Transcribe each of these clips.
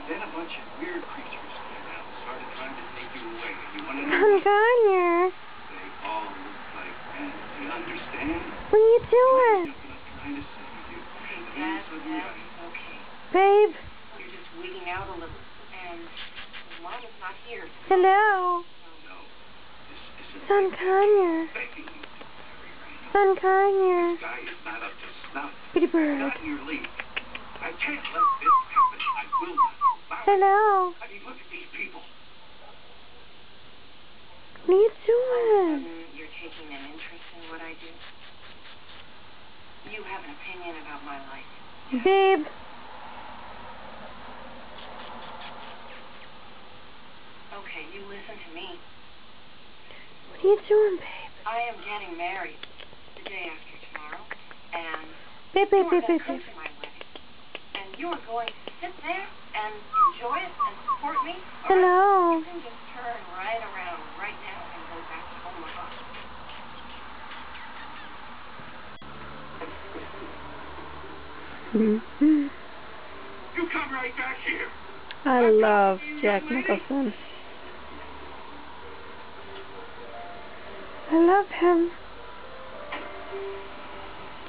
Then a bunch of weird creatures came out and started trying to take you away. You want to know I'm what? Kanye. They all look like men. Do you understand? What are you doing? That's what I'm trying to say to you. Hey, And then Dad, suddenly Dad, I... okay. Babe. You're just wigging out a little. And Mom is not here. Hello. No, this isn't... Son Kanye. begging you to marry Raina. Son Kanye. This guy is not up to snuff. Pretty bird. Not in your league. I can't let this happen. I will not allow it. Hello. I mean, look at these people. What are you doing? You're taking an interest in what I do. You have an opinion about my life. Babe. Okay, you listen to me. What are you doing, babe? I am getting married the day after tomorrow, and Babe, you babe, are babe, going babe, to come babe. to my wedding, and you are going to sit there and enjoy it and support me. Or Hello. you can just turn right around right now and go back to Omaha. Mm-hmm. You come right back here. I love Jack Nicholson. I love him.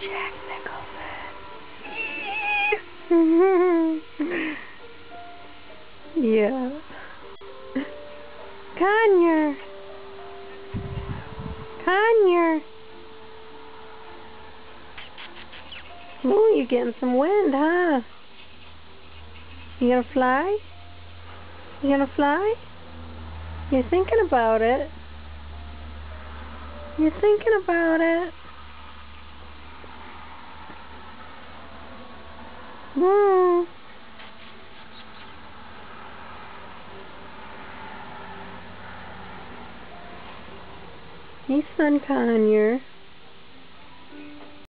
Jack Nicholson. Yeah. Kanye. Kanye. Oh, you're getting some wind, huh? You gonna fly? You gonna fly? You're thinking about it. You're thinking about it. Mm. He's Son Kanye.